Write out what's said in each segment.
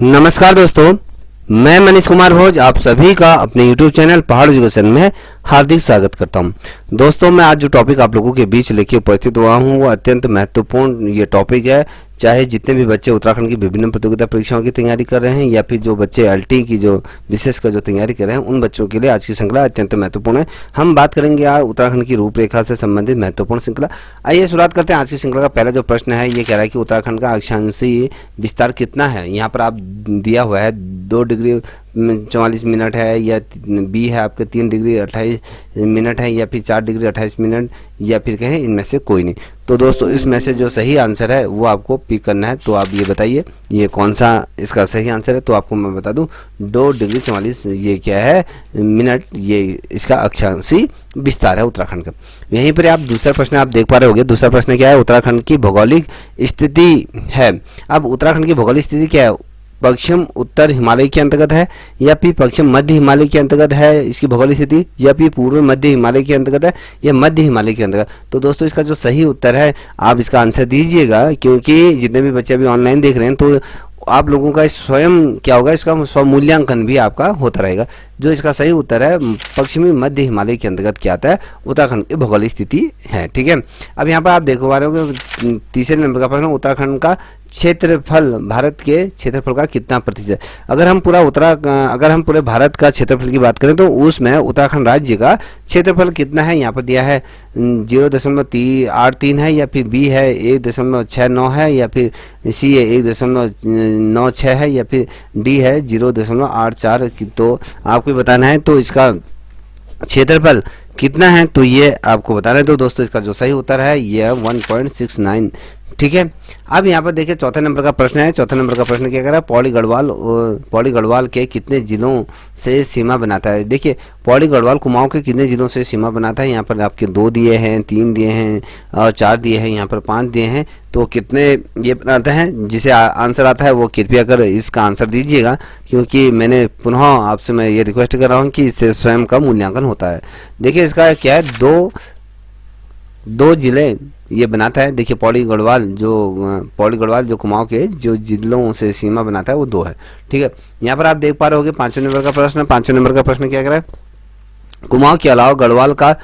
नमस्कार दोस्तों, मैं मनीष कुमार भोज आप सभी का अपने YouTube चैनल पहाड़ एजुकेशन में हार्दिक स्वागत करता हूं। दोस्तों, मैं आज जो टॉपिक आप लोगों के बीच लेके उपस्थित हुआ हूं वो अत्यंत महत्वपूर्ण ये टॉपिक है। चाहे जितने भी बच्चे उत्तराखंड की विभिन्न प्रतियोगिता परीक्षाओं की तैयारी कर रहे हैं या फिर जो बच्चे एलटी की जो विशेष का जो तैयारी कर रहे हैं, उन बच्चों के लिए आज की श्रृंखला अत्यंत महत्वपूर्ण है। हम बात करेंगे आज उत्तराखंड की रूपरेखा से संबंधित महत्वपूर्ण श्रृंखला। आइए शुरुआत करते हैं। आज की श्रृंखला का पहला जो प्रश्न है ये कह रहा है कि उत्तराखंड का अक्षांशीय विस्तार कितना है। यहाँ पर आप दिया हुआ है 2 डिग्री 44 मिनट है, या बी है आपके 3 डिग्री 28 मिनट है, या फिर 4 डिग्री 28 मिनट, या फिर कहें इनमें से कोई नहीं। तो दोस्तों, इसमें से जो सही आंसर है वो आपको पिक करना है। तो आप ये बताइए ये कौन सा इसका सही आंसर है। तो आपको मैं बता दूं 2 डिग्री 44 ये क्या है मिनट, ये इसका अक्षांशीय विस्तार है उत्तराखंड का। यहीं पर आप दूसरा प्रश्न आप देख पा रहे होंगे। दूसरा प्रश्न क्या है, उत्तराखंड की भौगोलिक स्थिति है। अब उत्तराखंड की भौगोलिक स्थिति क्या है, पश्चिम उत्तर हिमालय के अंतर्गत है, या फिर पश्चिम मध्य हिमालय के अंतर्गत है इसकी भौगोलिक स्थिति, या फिर पूर्व मध्य हिमालय के अंतर्गत है, या मध्य हिमालय के अंतर्गत। तो दोस्तों, इसका जो सही उत्तर है आप इसका आंसर दीजिएगा, क्योंकि जितने भी बच्चे अभी ऑनलाइन देख रहे हैं तो आप लोगों का स्वयं क्या होगा, इसका स्वमूल्यांकन भी आपका होता रहेगा। जो इसका सही उत्तर है पश्चिमी मध्य हिमालय के अंतर्गत क्या आता है, उत्तराखंड की भौगोलिक स्थिति है। ठीक है, अब यहाँ पर आप देखो पा रहे हो तीसरे नंबर का प्रश्न, उत्तराखंड का क्षेत्रफल भारत के क्षेत्रफल का कितना प्रतिशत। अगर हम पूरे भारत का क्षेत्रफल की बात करें तो उसमें उत्तराखंड राज्य का क्षेत्रफल कितना है, यहाँ पर दिया है 0.83 है, या फिर बी है 1.69 है, या फिर सी है 1.96 है, या फिर डी है 0.84। तो आपको बताना है तो इसका क्षेत्रफल कितना है, तो ये आपको बताना है। तो दोस्तों, इसका जो सही उत्तर है ये 1.69। ठीक है, अब यहाँ पर देखिए चौथे नंबर का प्रश्न है। चौथे नंबर का प्रश्न क्या कर रहा है, पौड़ी गढ़वाल के कितने जिलों से सीमा बनाता है। देखिए, पौड़ी गढ़वाल कुमाऊं के कितने जिलों से सीमा बनाता है। यहाँ पर आपके 2 दिए हैं, 3 दिए हैं और 4 दिए हैं, यहाँ पर 5 दिए हैं। तो कितने ये बनाते हैं, जिसे आंसर आता है वो कृपया कर इसका आंसर दीजिएगा, क्योंकि मैंने पुनः आपसे मैं ये रिक्वेस्ट कर रहा हूँ कि इससे स्वयं का मूल्यांकन होता है। देखिए, इसका क्या है, दो जिले ये बनाता है। देखिए, पौड़ी गढ़वाल जो कुमाऊं के जो जिलों से सीमा बनाता है वो 2 है। ठीक है, यहाँ पर आप देख पा रहे होंगे 5वें नंबर का प्रश्न। 5वें नंबर का प्रश्न क्या कर रहा है, कुमाऊं के अलावा गढ़वाल का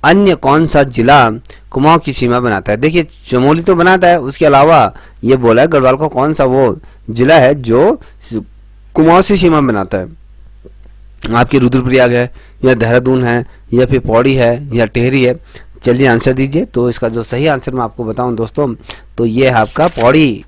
अन्य कौन सा जिला कुमाऊं की सीमा बनाता है। देखिए, चमोली तो बनाता है, उसके अलावा ये बोला है गढ़वाल का कौन सा वो जिला है जो कुमाऊं से सीमा बनाता है। आपके रुद्रप्रयाग है, या देहरादून है, या फिर पौड़ी है, या टिहरी है। चलिए आंसर दीजिए। तो इसका जो सही आंसर मैं आपको बताऊं दोस्तों, तो ये है आपका पौड़ी।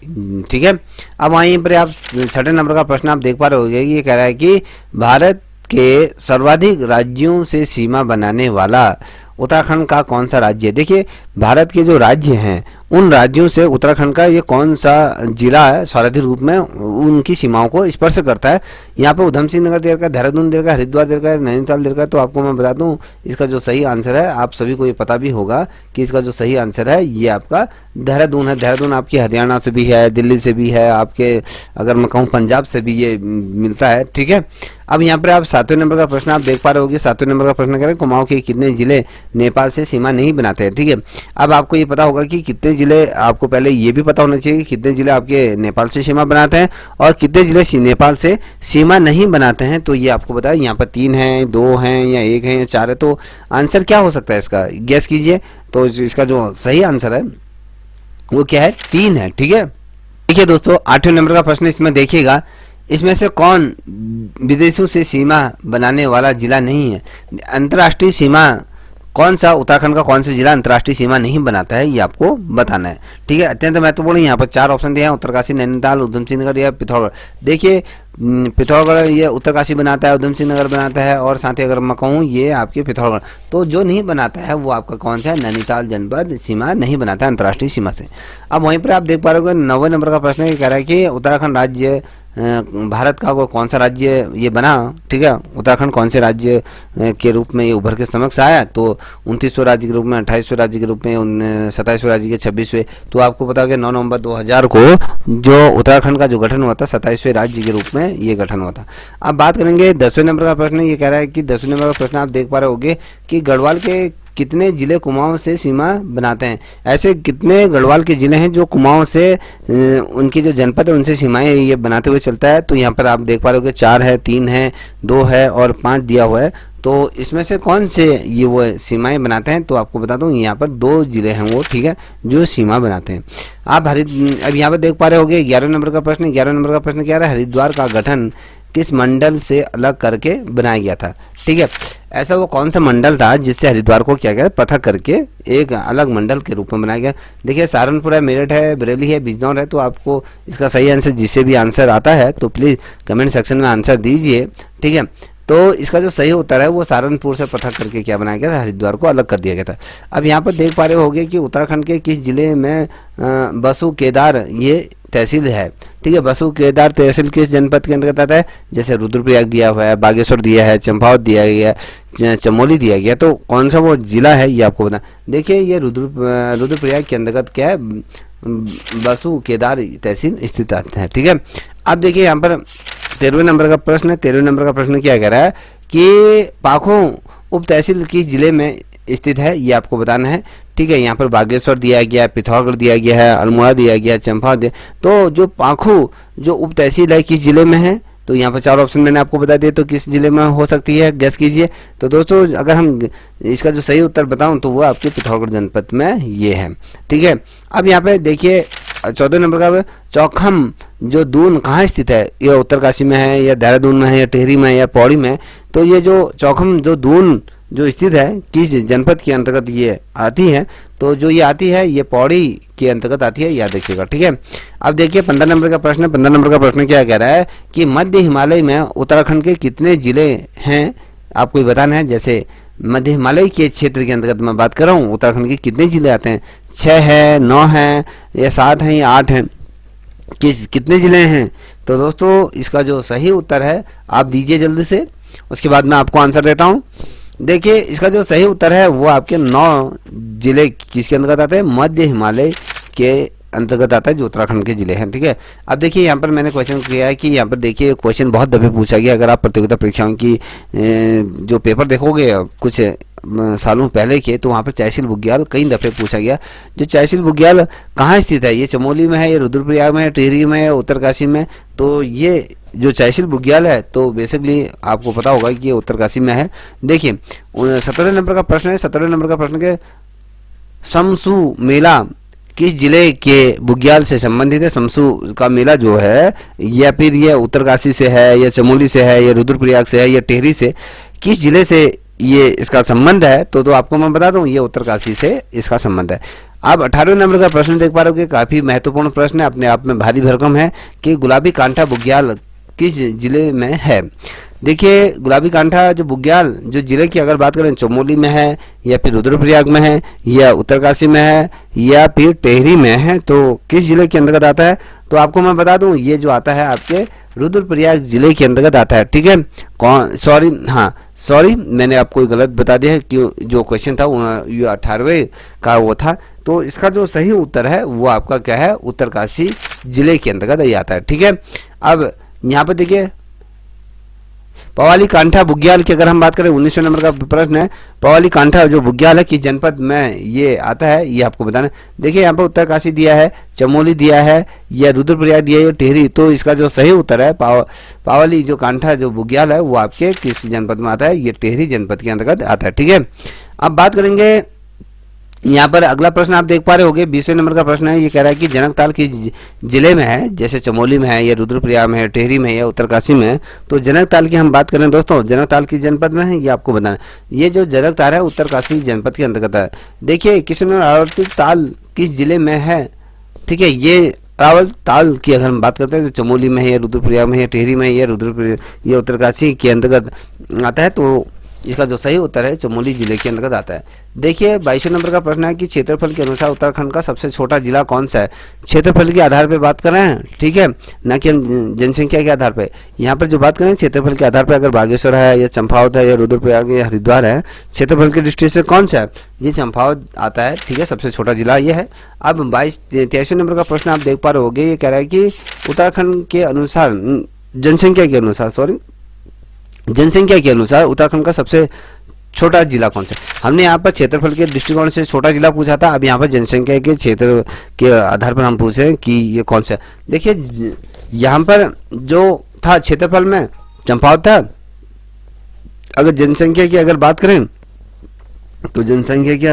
ठीक है, अब वहीं पर आप 6ठे नंबर का प्रश्न आप देख पा रहे होंगे। ये कह रहा है कि भारत के सर्वाधिक राज्यों से सीमा बनाने वाला उत्तराखंड का कौन सा राज्य है। देखिए, भारत के जो राज्य हैं उन राज्यों से उत्तराखंड का ये कौन सा जिला है सर्वाधिक रूप में उनकी सीमाओं को स्पर्श करता है। यहाँ पर उधम सिंह नगर दे रखा है, देहरादून दे रखा है, हरिद्वार दे रखा है, नैनीताल दे रखा है। तो आपको मैं बता दूं इसका जो सही आंसर है, आप सभी को ये पता भी होगा कि इसका जो सही आंसर है ये आपका देहरादून है। देहरादून आपकी हरियाणा से भी है, दिल्ली से भी है, आपके अगर मैं कहूँ पंजाब से भी ये मिलता है। ठीक है, अब यहाँ पर आप 7वें नंबर का प्रश्न आप देख पा रहे होंगे। 7वें नंबर का प्रश्न करें, कुमाऊं के कितने जिले नेपाल से सीमा नहीं बनाते हैं। ठीक है, अब आपको ये पता होगा कि कितने जिले, आपको पहले ये भी पता होना चाहिए कि कितने जिले आपके नेपाल से सीमा बनाते हैं और कितने जिले नेपाल से सीमा नहीं बनाते हैं। तो ये आपको बताया, यहाँ पर 3 हैं, 2 हैं, या 1 है, या 4 है। तो आंसर क्या हो सकता है इसका, गैस कीजिए। तो इसका जो सही आंसर है वो क्या है, 3 है। ठीक है, देखिए दोस्तों, 8वें नंबर का प्रश्न इसमें देखिएगा, इसमें से कौन विदेशों से सीमा बनाने वाला जिला नहीं है। अंतर्राष्ट्रीय सीमा कौन सा, उत्तराखंड का कौन सा जिला अंतर्राष्ट्रीय सीमा नहीं बनाता है, ये आपको बताना है। ठीक है, अत्यंत महत्वपूर्ण। यहाँ पर 4 ऑप्शन दिए हैं, उत्तरकाशी, नैनीताल, उधम सिंह नगर या पिथौरागढ़। देखिए, पिथौरागढ़ ये उत्तरकाशी बनाता है, उधम सिंह नगर बनाता है, और साथ ही अगर मैं कहूँ ये आपके पिथौरागढ़। तो जो नहीं बनाता है वो आपका कौन सा है, नैनीताल जनपद सीमा नहीं बनाता है अंतर्राष्ट्रीय सीमा से। अब वहीं पर आप देख पा रहे हो 9वें नंबर का प्रश्न ये कह रहा है कि उत्तराखंड राज्य भारत का वो कौन सा राज्य ये बना। ठीक है, उत्तराखंड कौन से राज्य के रूप में ये उभर के समक्ष आया। तो 29वें राज्य के रूप में, 28वें राज्य के रूप में, 27वें राज्य के 26वें। तो आपको पता होगा 9 नवंबर 2000 को जो उत्तराखंड का जो गठन हुआ था 27वें राज्य के रूप में ये गठन हुआ था। अब बात करेंगे 10वें नंबर का प्रश्न। ये कह रहा है कि 10वें नंबर का प्रश्न आप देख पा रहे होंगे कि गढ़वाल के कितने जिले कुमाऊं से सीमा बनाते हैं? ऐसे कितने गढ़वाल के जिले हैं जो कुमाऊं से उनकी जो जनपद है उनसे सीमाएं ये बनाते हुए चलता है? तो यहाँ पर आप देख पा रहे हो कि 4 है, 3 है, 2 है और 5 दिया हुआ है। तो इसमें से कौन से ये वो सीमाएं बनाते हैं? तो आपको बता दूं यहाँ पर 2 जिले हैं वो, ठीक है, जो सीमा बनाते हैं। आप अब यहाँ पर देख पा रहे होगे 11 नंबर का प्रश्न। 11 नंबर का प्रश्न क्या रहा है? हरिद्वार का गठन किस मंडल से अलग करके बनाया गया था? ठीक है, ऐसा वो कौन सा मंडल था जिससे हरिद्वार को क्या गया, पृथक करके एक अलग मंडल के रूप में बनाया गया? देखिए सहारनपुर है, मेरठ है, बरेली है, बिजनौर है। तो आपको इसका सही आंसर, जिसे भी आंसर आता है तो प्लीज़ कमेंट सेक्शन में आंसर दीजिए, ठीक है। तो इसका जो सही उत्तर है वो सहारनपुर से पृथक करके क्या बनाया गया था? हरिद्वार को अलग कर दिया गया था। अब यहाँ पर देख पा रहे होगे कि उत्तराखंड के किस जिले में बसु केदार ये तहसील है? ठीक है, बसु केदार तहसील किस जनपद के अंतर्गत आता है? जैसे रुद्रप्रयाग दिया हुआ है, बागेश्वर दिया है, चंपावत दिया गया, चमोली दिया गया। तो कौन सा वो जिला है ये आपको बता। देखिए ये रुद्रप्रयाग के अंतर्गत क्या है, बसु केदार तहसील स्थित है, ठीक है। अब देखिए यहाँ पर 13वें नंबर का प्रश्न है। 13वें नंबर का प्रश्न क्या कह रहा है कि पाखो उप तहसील किस जिले में स्थित है, ये आपको बताना है, ठीक है। यहाँ पर बागेश्वर दिया गया, पिथौरागढ़ दिया गया है, अल्मोड़ा दिया गया, चंपावत दिया। तो जो पाखो जो उप तहसील है किस जिले में है? तो यहाँ पर 4 ऑप्शन मैंने आपको बता दिए, तो किस जिले में हो सकती है, गैस कीजिए। तो दोस्तों अगर हम इसका जो सही उत्तर बताऊं तो वो आपके पिथौरागढ़ जनपद में ये है, ठीक है। अब यहाँ पे देखिए 14 नंबर का चौखम जो दून कहाँ स्थित है? ये उत्तरकाशी में है या देहरादून में है या टिहरी में है या पौड़ी में? तो ये जो चौखम जो दून जो स्थित है किस जनपद के अंतर्गत ये आती है? तो जो ये आती है ये पौड़ी के अंतर्गत आती है, याद रखिएगा, ठीक है। अब देखिए 15 नंबर का प्रश्न। 15 नंबर का प्रश्न क्या कह रहा है कि मध्य हिमालय में उत्तराखंड के कितने जिले हैं? आपको ये बताना है। जैसे मध्य हिमालय के क्षेत्र के अंतर्गत मैं बात कर रहा हूँ, उत्तराखंड के कितने जिले आते हैं? 6 है, 9 है या 7 है या 8 है? कितने जिले हैं? तो दोस्तों इसका जो सही उत्तर है आप दीजिए जल्दी से, उसके बाद मैं आपको आंसर देता हूँ। देखिए इसका जो सही उत्तर है वो आपके 9 जिले किसके अंतर्गत आते हैं? मध्य हिमालय के अंतर्गत आता है, जो उत्तराखंड के जिले हैं, ठीक है। अब देखिए यहाँ पर मैंने क्वेश्चन किया है कि यहाँ पर देखिए क्वेश्चन बहुत दफे पूछा गया। अगर आप प्रतियोगिता परीक्षाओं की जो पेपर देखोगे कुछ सालों पहले के, तो वहाँ पर चायशील बुग्याल कई दफ़े पूछा गया। जो चायशील बुग्याल कहाँ स्थित है? ये चमोली में है, ये रुद्रप्रयाग में है, टिहरी में है, उत्तरकाशी में? तो ये जो चायशील बुग्याल है तो बेसिकली आपको पता होगा कि ये उत्तरकाशी में है। देखिए 17वें नंबर का प्रश्न है। 17वें नंबर का प्रश्न के समसू मेला किस जिले के बुग्याल से संबंधित है? समसू का मेला जो है या फिर ये उत्तरकाशी से है या चमोली से है या रुद्रप्रयाग से है या टिहरी से, किस जिले से ये इसका संबंध है? तो आपको मैं बता दूं ये उत्तरकाशी से इसका संबंध है। अब 18वें नंबर का प्रश्न देख पा रहे हो कि काफी महत्वपूर्ण प्रश्न है, अपने आप में भारी भरकम है कि गुलाबी कांठा बुग्याल किस जिले में है? देखिए गुलाबी कांठा जो बुग्याल जो जिले की अगर बात करें, चमोली में है या फिर रुद्रप्रयाग में है या उत्तरकाशी में है या फिर टिहरी में है, तो किस जिले के अंतर्गत आता है? तो आपको मैं बता दूं ये जो आता है आपके रुद्रप्रयाग जिले के अंतर्गत आता है, ठीक है। सॉरी मैंने आपको गलत बता दिया है कि जो क्वेश्चन था ये 18वें का वो था। तो इसका जो सही उत्तर है वो आपका क्या है? उत्तरकाशी जिले के अंतर्गत ये आता है, ठीक है। अब यहाँ पर देखिए पवाली कांठा बुग्याल की अगर हम बात करें, 19वें नंबर का प्रश्न है, पवाली कांठा जो बुग्याल है किस जनपद में ये आता है, ये आपको बताना है। देखिए यहाँ पर उत्तरकाशी दिया है, चमोली दिया है या रुद्रप्रयाग दिया है, टिहरी। तो इसका जो सही उत्तर है पावली जो कांठा जो बुग्याल है वो आपके किस जनपद में आता है? ये टिहरी जनपद के अंतर्गत आता है, ठीक है। अब बात करेंगे यहाँ पर अगला प्रश्न आप देख पा रहे होंगे 20वें नंबर का प्रश्न है। ये कह रहा है कि जनकताल किस जिले में है? जैसे चमोली में है या रुद्रप्रयाग में है, टिहरी में है या उत्तरकाशी में है। तो जनकताल की हम बात करें दोस्तों, जनकताल किस जनपद में है ये आपको बताना। ये जो जनकताल है उत्तरकाशी जनपद के अंतर्गत है। देखिए किशन आवर्ती ताल किस जिले में है? ठीक है, ये रावल ताल की अगर हम बात करते हैं तो चमोली में है या रुद्रप्रयाग में है, टिहरी में है या ये उत्तरकाशी के अंतर्गत आता है। तो इसका जो सही उत्तर है चमोली जिले के अंतर्गत आता है। देखिए 22वें नंबर का प्रश्न है कि क्षेत्रफल के अनुसार उत्तराखंड का सबसे छोटा जिला कौन सा है? क्षेत्रफल के आधार पर बात कर रहे हैं, ठीक है, ना कि हम जनसंख्या के आधार पर। यहाँ पर जो बात करें क्षेत्रफल के आधार पर, अगर बागेश्वर है या चंपावत है या रुद्रप्रयाग या हरिद्वार है, क्षेत्रफल की दृष्टि से कौन सा है? ये चंपावत आता है, ठीक है, सबसे छोटा जिला ये है। अब 23वें नंबर का प्रश्न आप देख पा रहे होंगे, ये कह रहा है कि उत्तराखंड के अनुसार जनसंख्या के अनुसार उत्तराखंड का सबसे छोटा जिला कौन सा? हमने यहाँ पर क्षेत्रफल के दृष्टिकोण से छोटा जिला पूछा था, अब यहाँ पर जनसंख्या के क्षेत्र के आधार पर हम पूछ रहे हैं कि ये कौन सा। देखिए यहाँ पर जो था क्षेत्रफल में चंपावत था। अगर जनसंख्या की अगर बात करें तो जनसंख्या के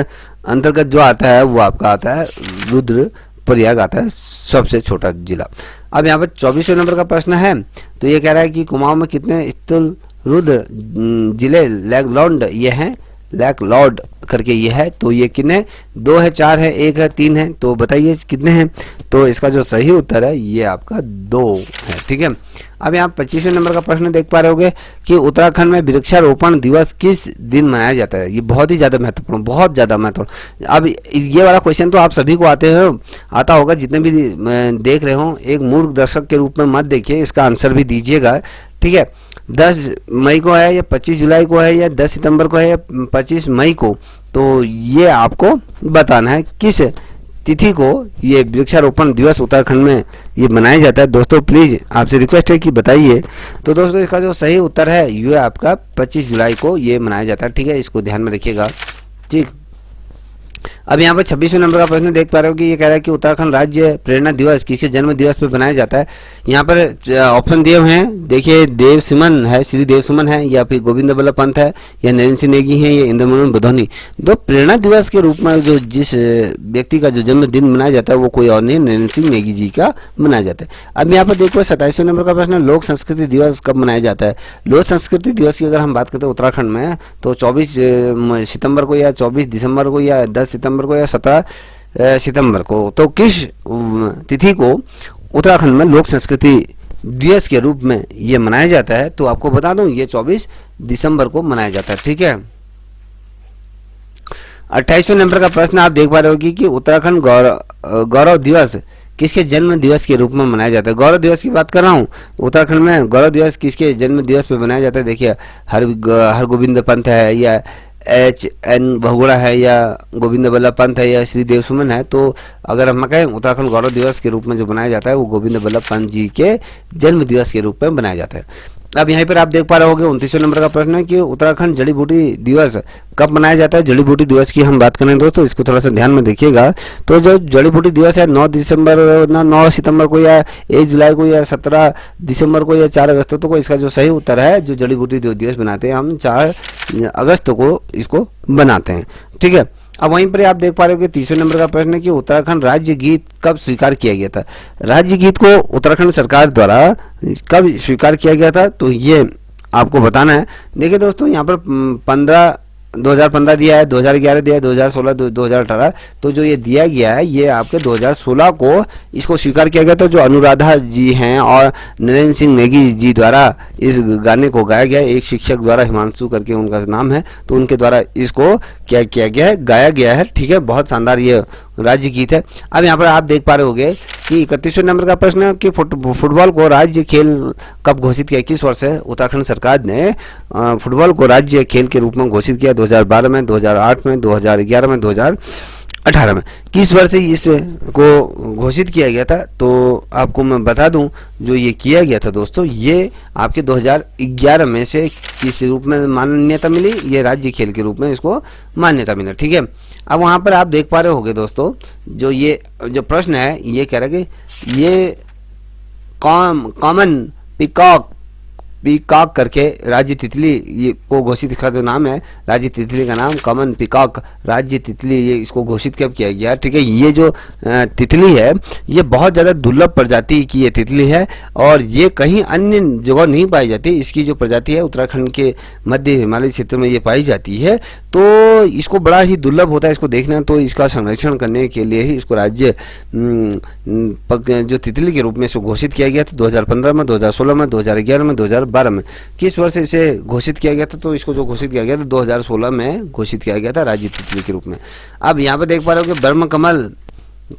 अंतर्गत जो आता है वो आपका आता है रुद्रप्रयाग आता है सबसे छोटा जिला। अब यहाँ पर 24वें नंबर का प्रश्न है, तो ये कह रहा है कि कुमाऊं में कितने स्थल रुद्र जिले लैंडलॉर्ड ये हैं, लैंडलॉर्ड करके ये है, तो ये कितने? 2 है, 4 है, 1 है, 3 है, तो बताइए कितने हैं? तो इसका जो सही उत्तर है ये आपका 2 है। ठीक है। अब यहाँ 25वें नंबर का प्रश्न देख पा रहे होगे कि उत्तराखंड में वृक्षारोपण दिवस किस दिन मनाया जाता है? ये बहुत ही ज़्यादा महत्वपूर्ण, बहुत ज़्यादा महत्वपूर्ण। अब ये वाला क्वेश्चन तो आप सभी को आता होगा, जितने भी देख रहे हो। एक मूर्ख दर्शक के रूप में मत देखिए, इसका आंसर भी दीजिएगा। ठीक है। 10 मई को है या 25 जुलाई को है या 10 सितंबर को है या 25 मई को, तो ये आपको बताना है किस तिथि को ये वृक्षारोपण दिवस उत्तराखंड में ये मनाया जाता है। दोस्तों प्लीज़ आपसे रिक्वेस्ट है कि बताइए। तो दोस्तों इसका जो सही उत्तर है ये आपका 25 जुलाई को ये मनाया जाता है। ठीक है, इसको ध्यान में रखिएगा। ठीक। अब यहाँ पर 26वें नंबर का प्रश्न देख पा रहे हो कि ये कह रहा है कि उत्तराखंड राज्य प्रेरणा दिवस किसके जन्म दिवस पर बनाया जाता है? यहाँ पर ऑप्शन दिए हुए हैं। देखिए देव सुमन है, श्री देव सुमन है, या फिर गोविंद बल्लभ पंत है, या नरेंद्र सिंह नेगी है, या इंद्रमोहन बधौनी। तो प्रेरणा दिवस के रूप में जो जिस व्यक्ति का जो जन्मदिन मनाया जाता है वो कोई और नहीं, नरेंद्र सिंह नेगी जी का मनाया जाता है। अब यहाँ पर देखो 27वें नंबर का प्रश्न, लोक संस्कृति दिवस कब मनाया जाता है? लोक संस्कृति दिवस की अगर हम बात करते हैं उत्तराखंड में, तो 24 सितंबर को या 24 दिसंबर को या 10 सितंबर को या 17 सितंबर को, तो किस तिथि को उत्तराखंड में लोक संस्कृति दिवस के रूप में ये मनाया जाता है? तो आपको बता दूं ये 24 दिसंबर को मनाया जाता है। ठीक है। 28वें नंबर का प्रश्न आप देख पा रहे होगी कि उत्तराखंड गौरव दिवस किसके जन्म दिवस के रूप में मनाया जाता है? गौरव दिवस की बात कर रहा हूँ। उत्तराखंड में गौरव दिवस किसके जन्म दिवस पे मनाया जाता है? देखिए हरगोविंद पंत है, या HN बहुगुणा है, या गोविंद बल्लभ पंत है, या श्री देव सुमन है। तो अगर हम कहें उत्तराखंड गौरव दिवस के रूप में जो बनाया जाता है वो गोविंद बल्लभ पंत जी के जन्म दिवस के रूप में बनाया जाता है। अब यहाँ पर आप देख पा रहे होंगे 29वें नंबर का प्रश्न है कि उत्तराखंड जड़ी बूटी दिवस कब मनाया जाता है? जड़ी बूटी दिवस की हम बात करें दोस्तों, इसको थोड़ा सा ध्यान में देखिएगा। तो जो जड़ी बूटी दिवस है 9 सितंबर को, या 1 जुलाई को, या 17 दिसंबर को, या 4 अगस्त को, इसका जो सही उत्तर है जो जड़ी बूटी दिवस बनाते हैं हम 4 अगस्त को इसको बनाते हैं। ठीक है। अब वहीं पर आप देख पा रहे हो कि 30वें नंबर का प्रश्न है कि उत्तराखंड राज्य गीत कब स्वीकार किया गया था? राज्य गीत को उत्तराखंड सरकार द्वारा कब स्वीकार किया गया था? तो ये आपको बताना है। देखिए दोस्तों यहाँ पर 2015 दिया है, 2011 दिया है, 2016, 2018। तो जो ये दिया गया है ये आपके 2016 को इसको स्वीकार किया गया था। जो अनुराधा जी हैं और नरेंद्र सिंह नेगी जी द्वारा इस गाने को गाया गया है, एक शिक्षक द्वारा, हिमांशु करके उनका नाम है, तो उनके द्वारा इसको क्या किया गया है, गाया गया है। ठीक है, बहुत शानदार ये राज्य गीत है। अब यहाँ पर आप देख पा रहे होंगे कि 31वें नंबर का प्रश्न है कि फुटबॉल को राज्य खेल कब घोषित किया? किस वर्ष है उत्तराखंड सरकार ने फुटबॉल को राज्य खेल के रूप में घोषित किया? 2012 में, 2008 में, 2011 में, 2018 में। किस वर्ष इसको घोषित किया गया था? तो आपको मैं बता दूं जो ये किया गया था दोस्तों, ये आपके 2011 में से किस रूप में मान्यता मिली? ये राज्य खेल के रूप में इसको मान्यता मिला। ठीक है। अब वहाँ पर आप देख पा रहे होंगे दोस्तों जो ये जो प्रश्न है ये कह रहा है कि ये कॉमन पीकॉक करके राज्य तितली ये को घोषित, इसका जो नाम है राज्य तितली का नाम कॉमन पीकॉक राज्य तितली, ये इसको घोषित कब किया गया? ठीक है। ये जो तितली है ये बहुत ज़्यादा दुर्लभ प्रजाति की ये तितली है और ये कहीं अन्य जगह नहीं पाई जाती। इसकी जो प्रजाति है उत्तराखंड के मध्य हिमालय क्षेत्र में ये पाई जाती है, तो इसको बड़ा ही दुर्लभ होता है इसको देखना। तो इसका संरक्षण करने के लिए ही इसको राज्य जो तितली के रूप में इसको घोषित किया गया था 2015 में, 2016 में, 2011 में, 2012 में। किस वर्ष इसे घोषित किया गया था? तो इसको जो घोषित किया गया था 2016 में घोषित किया गया था राज्य तितली के रूप में। अब यहाँ पे देख पा रहे हो कि ब्रह्म कमल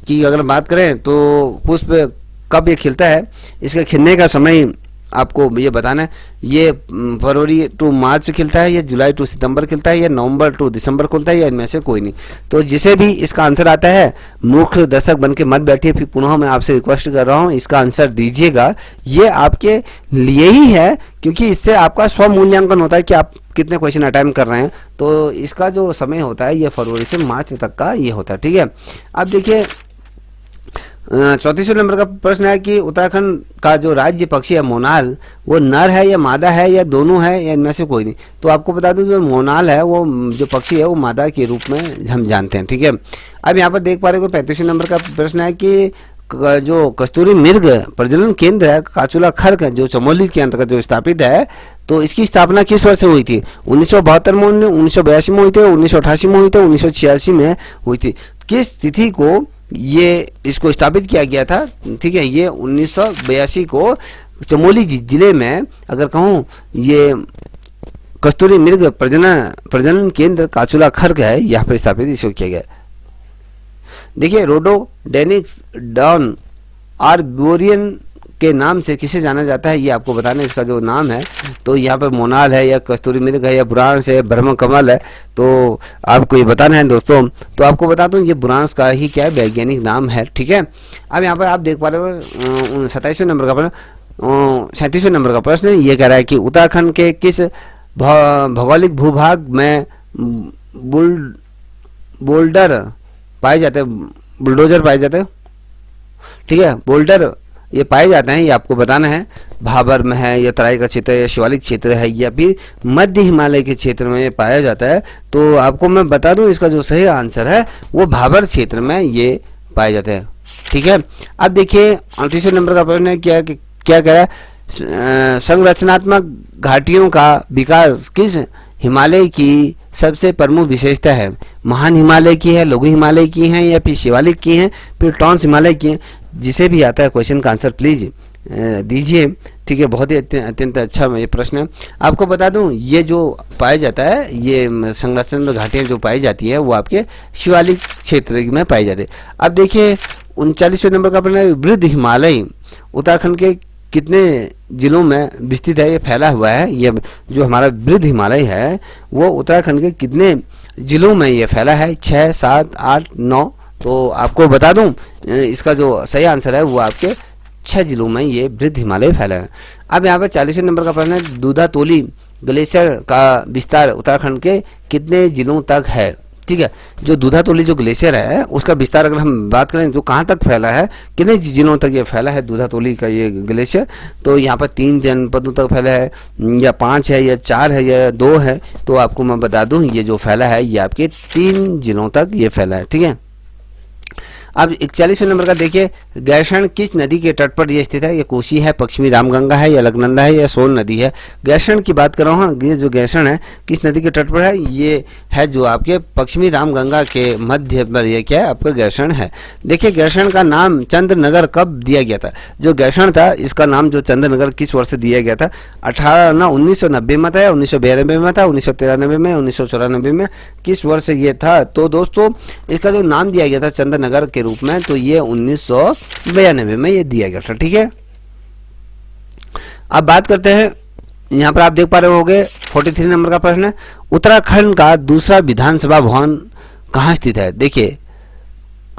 की अगर बात करें तो पुष्प कब ये खिलता है? इसके खिलने का समय आपको ये बताना है। ये फरवरी टू मार्च से खिलता है, या जुलाई टू सितंबर खिलता है, या नवंबर टू दिसंबर खुलता है, या इनमें से कोई नहीं। तो जिसे भी इसका आंसर आता है मूर्ख दर्शक बन के मत बैठिए, फिर पुनः मैं आपसे रिक्वेस्ट कर रहा हूँ इसका आंसर दीजिएगा। ये आपके लिए ही है क्योंकि इससे आपका स्व मूल्यांकन होता है कि आप कितने क्वेश्चन अटेम्प्ट कर रहे हैं, तो इसका जो समय होता है ये फरवरी से मार्च तक का ये होता है, ठीक है। अब देखिए 34वें नंबर का प्रश्न है कि उत्तराखंड का जो राज्य पक्षी है मोनाल, वो नर है या मादा है या दोनों है या इनमें से कोई नहीं। तो आपको बता दूं जो मोनाल है वो जो पक्षी है वो मादा के रूप में हम जानते हैं, ठीक है। अब यहाँ पर देख पा रहे हो 35वें नंबर का प्रश्न है कि जो कस्तूरी मृग प्रजनन केंद्र है काचुला खर्क जो चमोली के अंतर्गत जो स्थापित है, तो इसकी स्थापना किस वर्ष हुई थी? 1972 में, 1982 में हुई थी, 1988 में हुई थी, 1986 में हुई थी। किस तिथि को ये इसको स्थापित किया गया था? ठीक है, ये 1982 को चमोली जिले में अगर कहूँ ये कस्तूरी मृग प्रजनन केंद्र काचुला खर्क है, यहाँ पर स्थापित इसको किया गया। देखिए रोडोडेनिक्स डॉन आर्बोरियन के नाम से किसे जाना जाता है, ये आपको बताना है इसका जो नाम है। तो यहाँ पर मोनाल है या कस्तूरी मृग है या बुरांस है, ब्रह्म कमल है, तो आपको ये बताना है दोस्तों। तो आपको बता दूं ये बुरांस का ही क्या है वैज्ञानिक नाम है, ठीक है। अब यहाँ पर आप देख पा रहे हो 27वें नंबर का प्रश्न, 37वें नंबर का प्रश्न ये कह रहा है कि उत्तराखंड के किस भौगोलिक भूभाग में बोल्डर पाए जाते हैं, बुलडोजर पाए जाते हैं, ठीक है। बोल्डर ये पाए जाते हैं, ये आपको बताना है। भाबर में है या तराई का क्षेत्र या शिवालिक क्षेत्र है या फिर मध्य हिमालय के क्षेत्र में ये पाया जाता है। तो आपको मैं बता दूं इसका जो सही आंसर है वो भाबर क्षेत्र में ये पाए जाते हैं, ठीक है। अब देखिए 38वें नंबर का प्रश्न है क्या कह रहा है, संरचनात्मक घाटियों का विकास किस हिमालय की सबसे प्रमुख विशेषता है? महान हिमालय की है, लघु हिमालय की है या फिर शिवालिक की है, फिर टॉन्स हिमालय की है? जिसे भी आता है क्वेश्चन का आंसर प्लीज दीजिए, ठीक है। बहुत ही अत्यंत अच्छा ये प्रश्न है। आपको बता दूं ये जो पाया जाता है ये संरचना घाटियाँ जो पाई जाती है वो आपके शिवालिक क्षेत्र में पाई जाती है। अब देखिए 39वें नंबर का प्रश्न है, वृद्ध हिमालय उत्तराखंड के कितने जिलों में विस्तृत है, ये फैला हुआ है? ये जो हमारा वृद्ध हिमालय है वो उत्तराखंड के कितने जिलों में ये फैला है? 6, 7, 8, 9? तो आपको बता दूं इसका जो सही आंसर है वो आपके 6 जिलों में ये वृद्ध हिमालय फैला है। अब यहाँ पर 40वें नंबर का प्रश्न है, दूधातोली ग्लेशियर का विस्तार उत्तराखंड के कितने जिलों तक है? ठीक है, जो दूधातोली जो ग्लेशियर है उसका विस्तार अगर हम बात करें तो कहाँ तक फैला है, कितने जिलों तक ये फैला है दूधातोली का ये ग्लेशियर? तो यहाँ पर 3 जनपदों तक फैला है या 5 है या 4 है या 2 है? तो आपको मैं बता दूं ये जो फैला है ये आपके 3 जिलों तक ये फैला है, ठीक है। अब 41वें नंबर का देखिए, गैरसैंण किस नदी के तट पर ये स्थित है? ये कोसी है, पश्चिमी रामगंगा है या अलकनंदा है या सोन नदी है? गैरसैंण की बात कर रहा हूँ, ये जो गैरसैंण है किस नदी के तट पर है? ये है जो आपके पश्चिमी रामगंगा के मध्य पर ये क्या है आपका गैरसैंण है। देखिए गैरसैंण का नाम चंद्रनगर कब दिया गया था? जो गैरसैंण था इसका नाम जो चंद्रनगर किस वर्ष दिया गया था? 1990 में था, 1992 में था, 1993 में, 1994 में? किस वर्ष ये था? तो दोस्तों इसका जो नाम दिया गया था चंद्रनगर के रूप में तो ये 1992 में ये दिया गया था, ठीक है। अब बात करते हैं, यहाँ पर आप देख पा रहे होंगे 43 नंबर का प्रश्न है, उत्तराखंड का दूसरा विधानसभा भवन कहाँ स्थित है? देखिए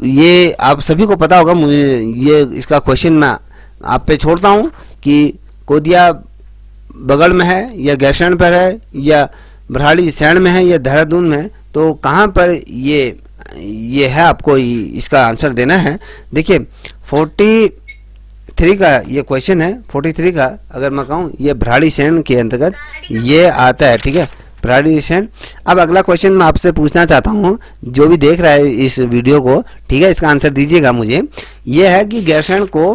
ये आप सभी को पता होगा, मुझे ये इसका क्वेश्चन मैं आप पे छोड़ता हूँ कि कोदिया बगल में है या गैरसैंण पर है या भराड़ी सैंण में है या देहरादून में? तो कहाँ पर ये है आपको इसका आंसर देना है। देखिए 43 का ये क्वेश्चन है, 43 का अगर मैं कहूँ ये भराड़ी सैंण के अंतर्गत ये आता है, ठीक है, भराड़ी सैंण। अब अगला क्वेश्चन मैं आपसे पूछना चाहता हूँ, जो भी देख रहा है इस वीडियो को, ठीक है, इसका आंसर दीजिएगा मुझे। ये है कि गैरसैंण को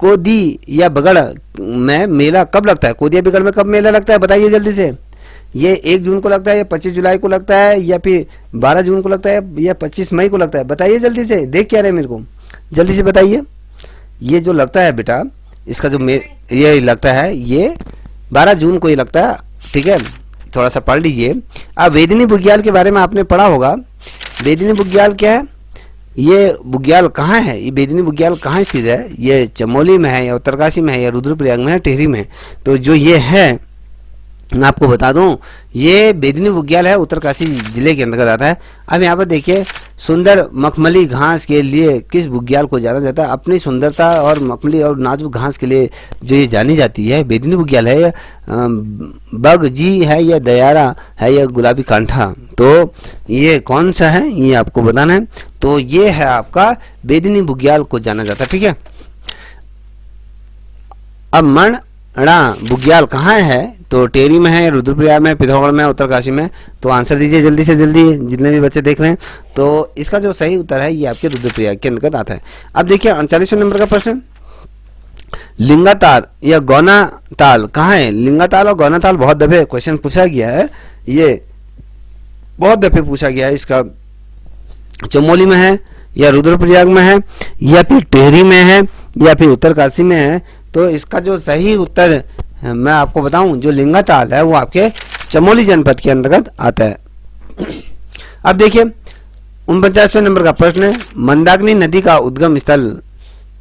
कोदी या बगड़ में मेला कब लगता है? कोदिया बगड़ में कब मेला लगता है बताइए जल्दी से। ये 1 जून को लगता है या 25 जुलाई को लगता है या फिर 12 जून को लगता है या 25 मई को लगता है? बताइए जल्दी से, देख क्या रहे मेरे को, जल्दी से बताइए। ये जो लगता है बेटा इसका जो ये लगता है ये 12 जून को ही लगता है, ठीक है, थोड़ा सा पढ़ लीजिए। अब वेदिनी बुग्याल के बारे में आपने पढ़ा होगा। वेदिनी बुग्याल क्या है? ये बुग्याल कहाँ है? ये वेदिनी बुग्याल कहाँ स्थित है? ये चमोली में है या उत्तरकाशी में है या रुद्रप्रयाग में है, टिहरी में? तो जो ये है मैं आपको बता दूं ये वेदिनी बुग्याल है, उत्तरकाशी जिले के अंतर्गत आता है। अब यहाँ पर देखिए सुंदर मखमली घास के लिए किस बुग्याल को जाना जाता है? अपनी सुंदरता और मखमली और नाजुक घास के लिए जो ये जानी जाती है बेदिनी बुग्याल है, या बगजी है, या दयारा है, या गुलाबी कांठा? तो ये कौन सा है ये आपको बताना है। तो ये है आपका बेदिनी बुग्याल को जाना जाता है। ठीक है, अब मणा बुग्याल कहाँ है? तो टेहरी में है, रुद्रप्रयाग में, पिथौरागढ़ में, उत्तरकाशी में। तो आंसर दीजिए जल्दी से जल्दी, जितने भी बच्चे देख रहे हैं। तो इसका जो सही उत्तर है ये आपके रुद्रप्रयाग के अंतर्गत आता है। अब देखिए 39वें नंबर का प्रश्न, लिंगाताल या गौना ताल कहाँ है? लिंगाताल और गौना ताल बहुत दफे क्वेश्चन पूछा गया है, ये बहुत दफे पूछा गया है। इसका चमोली में है, या रुद्रप्रयाग में है, या फिर टेहरी में है, या फिर उत्तरकाशी में है? तो इसका जो सही उत्तर मैं आपको बताऊं, जो लिंगाताल है वो आपके चमोली जनपद के अंतर्गत आता है। अब देखिए 49वें नंबर का प्रश्न है, मंदाकिनी नदी का उद्गम स्थल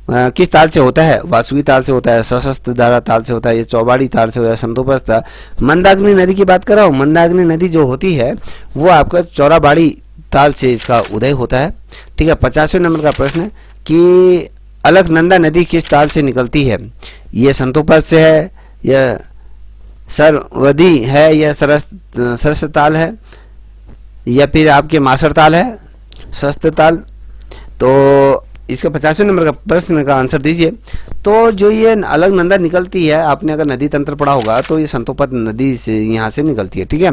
किस ताल से होता है? वासुकी ताल से होता है, सशस्त्र धारा ताल से होता है, या चौबाड़ी ताल से होता है, संतोपस्था? मंदाकिनी नदी की बात कर रहा हूँ। मंदाकिनी नदी जो होती है वो आपका चौराबाड़ी ताल से इसका उदय होता है। ठीक है, 50वें नंबर का प्रश्न है कि अलकनंदा नदी किस ताल से निकलती है? ये संतोपस्थ से है, या सरवदी है, या सरस ताल है, या फिर आपके मासर ताल है, शस्त्र ताल? तो इसका 50वें नंबर का प्रश्न का आंसर दीजिए। तो जो ये अलकनंदा निकलती है, आपने अगर नदी तंत्र पढ़ा होगा तो ये संतोपस्थ नदी से यहाँ से निकलती है। ठीक है,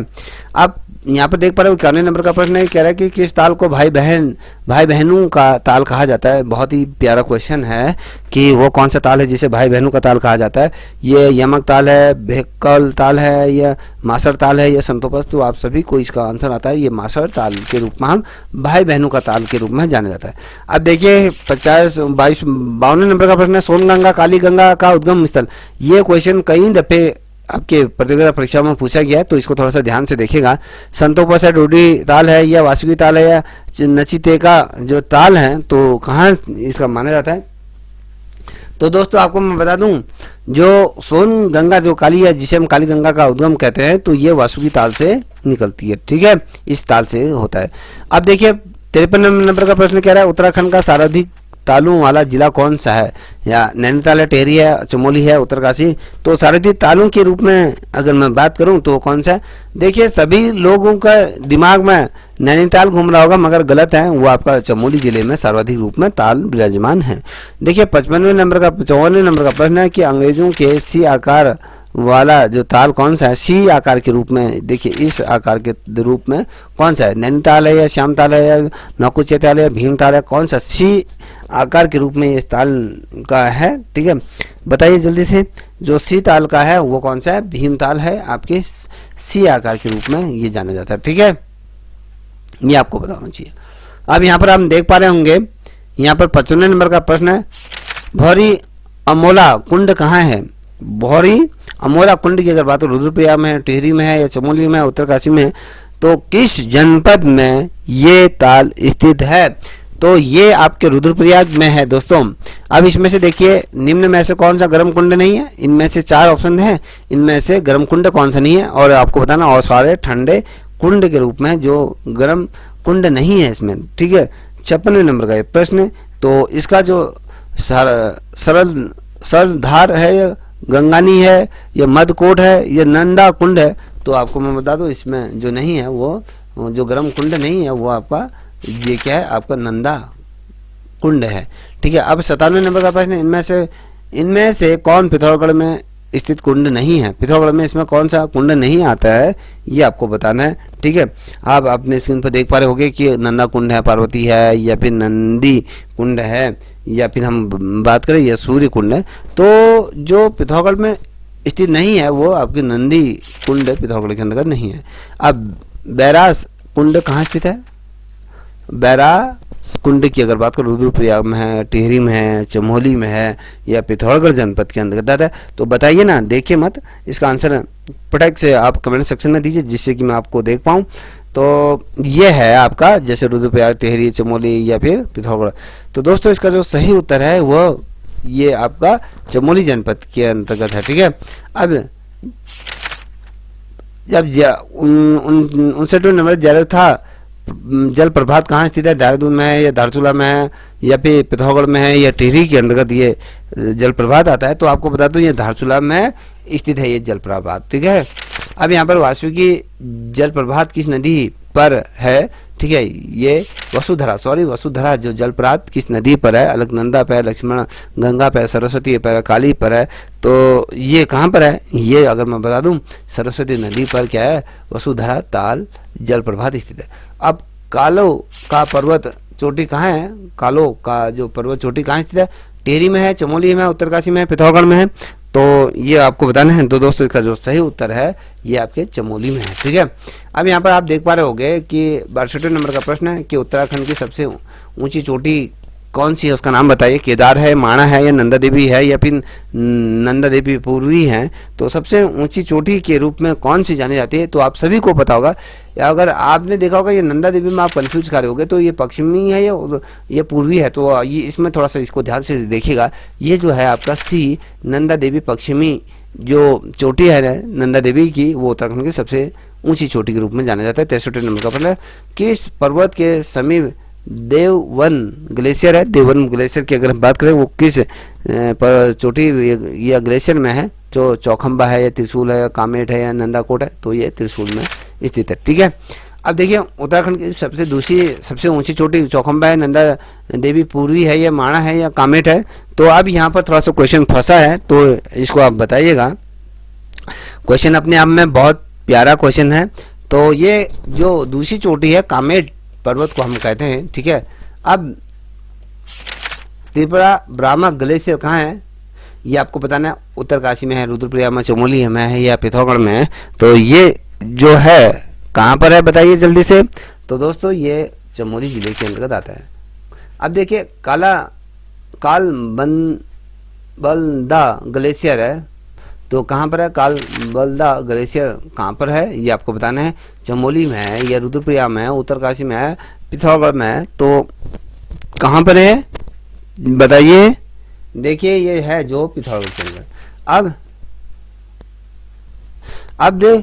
आप यहाँ पर देख पा रहे हो 91 नंबर का प्रश्न है, कह रहा है कि किस ताल को भाई बहनों का ताल कहा जाता है? बहुत ही प्यारा क्वेश्चन है कि वो कौन सा ताल है जिसे भाई बहनों का ताल कहा जाता है। ये यमक ताल है, भेक्कल ताल है, या मासर ताल है, या संतोपस्थ? तो आप सभी को इसका आंसर आता है, ये मासर ताल के रूप में हम भाई बहनों का ताल के रूप में जाना जाता है। अब देखिए 52 नंबर का प्रश्न है, सोनगंगा काली गंगा का उद्गम स्थल? ये क्वेश्चन कई दफे आपके प्रतियोगिता परीक्षा में पूछा गया है, तो इसको थोड़ा सा ध्यान से देखेगा। संतोपस्थ है, डोडी ताल है, या वासुकी ताल है, या नचिते का जो ताल है, तो कहाँ इसका माना जाता है? तो दोस्तों आपको मैं बता दूं, जो सोन गंगा जो काली है, जिसे हम काली गंगा का उद्गम कहते हैं, तो ये वासुकी ताल से निकलती है। ठीक है, इस ताल से होता है। अब देखिए 53 नंबर का प्रश्न कह रहा है, उत्तराखंड का सर्वाधिक तालों वाला जिला कौन सा है? या नैनीताल है, टेहरी है, चमोली है, उत्तरकाशी? तो सर्वाधिक तालों के रूप में अगर मैं बात करूं तो कौन सा है? देखिए सभी लोगों का दिमाग में नैनीताल घूम रहा होगा, मगर गलत है, वो आपका चमोली जिले में सर्वाधिक रूप में ताल विराजमान है। देखिए 54वें नंबर का प्रश्न है कि अंग्रेजों के सी आकार वाला जो ताल कौन सा है? सी आकार के रूप में, देखिए इस आकार के रूप में कौन सा है? नैनीताल है, या श्याम ताल है, या नौकुचिया ताल है, या भीम ताल है? कौन सा सी आकार के रूप में इस ताल का है? ठीक है, बताइए जल्दी से। जो सी ताल का है वो कौन सा है? भीम ताल है, आपके सी आकार के रूप में ये जाना जाता है। ठीक है, ये आपको बताना चाहिए। अब यहाँ पर हम देख पा रहे होंगे, यहाँ पर 55 नंबर का प्रश्न है, भौरी अमोला कुंड कहाँ है? भौरी अमोला कुंड की अगर बात हो, रुद्रप्रयाग में है, टिहरी में है, या चमोली में है, उत्तरकाशी में है? तो किस जनपद में ये ताल स्थित है? तो ये आपके रुद्रप्रयाग में है दोस्तों। अब इसमें से देखिए निम्न में से कौन सा गर्म कुंड नहीं है? इनमें से 4 ऑप्शन है, इनमें से गर्म कुंड कौन सा नहीं है? और आपको बताना, और सारे ठंडे कुंड के रूप में जो गर्म कुंड नहीं है इसमें। ठीक है, 56वें नंबर का ये प्रश्न है। तो इसका जो सरल धार है, या गंगानी है, या मधकोट है, या नंदा कुंड है? तो आपको मैं बता दूं, इसमें जो नहीं है वो जो गर्म कुंड नहीं है वो आपका ये क्या है? आपका नंदा कुंड है। ठीक है, अब 97वें नंबर का प्रश्न, इनमें से कौन पिथौरागढ़ में स्थित कुंड नहीं है? पिथौरागढ़ में इसमें कौन सा कुंड नहीं आता है, ये आपको बताना है। ठीक है, आप अपने स्क्रीन पर देख पा रहे होंगे कि नंदा कुंड है, पार्वती है, या फिर नंदी कुंड है, या फिर हम बात करें या सूर्य कुंड है। तो जो पिथौरागढ़ में स्थित नहीं है वो आपकी नंदी कुंड पिथौरागढ़ के अंतर्गत नहीं है। अब बैरास कुंड कहाँ स्थित है? बैरास कुंड की अगर बात करें, रुद्रप्रयाग में है, टिहरी में है, चमोली में है, या पिथौरागढ़ जनपद के अंतर्गत है? तो बताइए ना, देखिए मत, इसका आंसर फटाक से आप कमेंट सेक्शन में दीजिए, जिससे कि मैं आपको देख पाऊँ। तो ये है आपका जैसे रुद्रप्रयाग, टिहरी, चमोली या फिर पिथौरागढ़। तो दोस्तों इसका जो सही उत्तर है वो ये आपका चमोली जनपद के अंतर्गत है। ठीक है, अब जब 59 नंबर जरथा जल प्रपात कहाँ स्थित है, देहरादून में है या धारचूला में है या फिर पिथौरागढ़ में है या टिहरी के अंतर्गत ये जल प्रपात आता है, तो आपको बता दूं ये धारचूला में स्थित है ये जल प्रपात। ठीक है, अब यहाँ पर वासुकी जल प्रपात किस नदी पर है, ठीक है, ये वसुधरा जो जलप्रपात किस नदी पर है, अलकनंदा पर, लक्ष्मण गंगा पर, सरस्वती पर, काली पर है, तो ये कहाँ पर है, ये अगर मैं बता दूं सरस्वती नदी पर क्या है, वसुधरा ताल जलप्रपात स्थित है। अब कालो का पर्वत चोटी कहाँ है, कालो का जो पर्वत चोटी कहाँ स्थित है, टिहरी में है, चमोली में है, उत्तरकाशी में है, पिथौरागढ़ में है, तो ये आपको बताना है। तो दोस्तों इसका जो सही उत्तर है ये आपके चमोली में है। ठीक है, अब यहाँ पर आप देख पा रहे होंगे कि 62 नंबर का प्रश्न है कि उत्तराखंड की सबसे ऊंची चोटी कौन सी है, उसका नाम बताइए। केदार है, माणा है या नंदा देवी है या फिर नंदा देवी पूर्वी है, तो सबसे ऊंची चोटी के रूप में कौन सी जानी जाती है, तो आप सभी को पता होगा। या अगर आपने देखा होगा ये नंदा देवी में आप कंफ्यूज कर रहे होगे तो ये पश्चिमी है या ये पूर्वी है, तो ये इसमें थोड़ा सा इसको ध्यान से देखिएगा। ये जो है आपका सी नंदा देवी पश्चिमी जो चोटी है नंदा देवी की, वो उत्तराखंड की सबसे ऊंची चोटी के रूप में जाना जाता है। 63 नंबर का प्रश्न, किस पर्वत के समीप देववन ग्लेशियर है। देववन ग्लेशियर की अगर हम बात करें वो किस पर चोटी या ग्लेशियर में है, जो चौखंबा है या त्रिशूल है या कामेट है या नंदाकोट है, तो ये त्रिशूल में स्थित है। ठीक है, अब देखिए उत्तराखंड की सबसे ऊंची चोटी चौखंबा है, नंदा देवी पूर्वी है या माणा है या कामेट है, तो अब यहाँ पर थोड़ा सा क्वेश्चन फंसा है, तो इसको आप बताइएगा। क्वेश्चन अपने आप में बहुत प्यारा क्वेश्चन है। तो ये जो दूसरी चोटी है कामेट पर्वत को हम कहते हैं। ठीक है, अब त्रिपुरा ब्रह्मा ग्लेशियर कहाँ है ये आपको बताना है। उत्तरकाशी में है, रुद्रप्रयाग में, चमोली में है या पिथौरागढ़ में है, तो ये जो है कहाँ पर है बताइए जल्दी से। तो दोस्तों ये चमोली जिले के अंतर्गत आता है। अब देखिए कालबलदा ग्लेशियर है, तो कहाँ पर है कालबलदा ग्लेशियर कहाँ पर है ये आपको बताना है। चमोली में है या रुद्रप्रयाग में है, उत्तरकाशी में है, पिथौरागढ़ में है, तो कहाँ पर है बताइए। देखिए ये है जो पिथौरागढ़ के अंदर। अब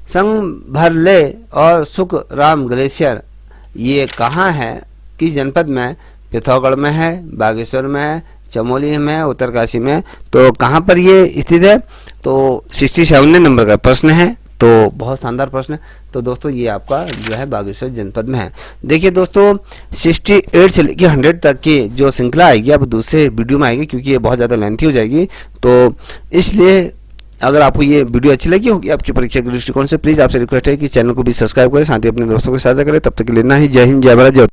संभरले और सुखराम ग्लेशियर ये कहाँ है, किस जनपद में, पिथौरागढ़ में है, बागेश्वर में है, चमोली में है, उत्तरकाशी में, तो कहाँ पर ये स्थित है। तो 67 नंबर का प्रश्न है, तो बहुत शानदार प्रश्न है। तो दोस्तों ये आपका जो है बागेश्वर जनपद में है। देखिए दोस्तों 68 से लेकर 100 तक की जो श्रृंखला आएगी अब दूसरे वीडियो में आएगी, क्योंकि ये बहुत ज़्यादा लेंथी हो जाएगी, तो इसलिए अगर आपको ये वीडियो अच्छी लगी होगी आपकी परीक्षा के दृष्टिकोण से, प्लीज़ आपसे रिक्वेस्ट है कि चैनल को भी सब्सक्राइब करें, साथ ही अपने दोस्तों के साझा करें। तब तक के लिए इतना ही। जय हिंद, जय भारत, जय।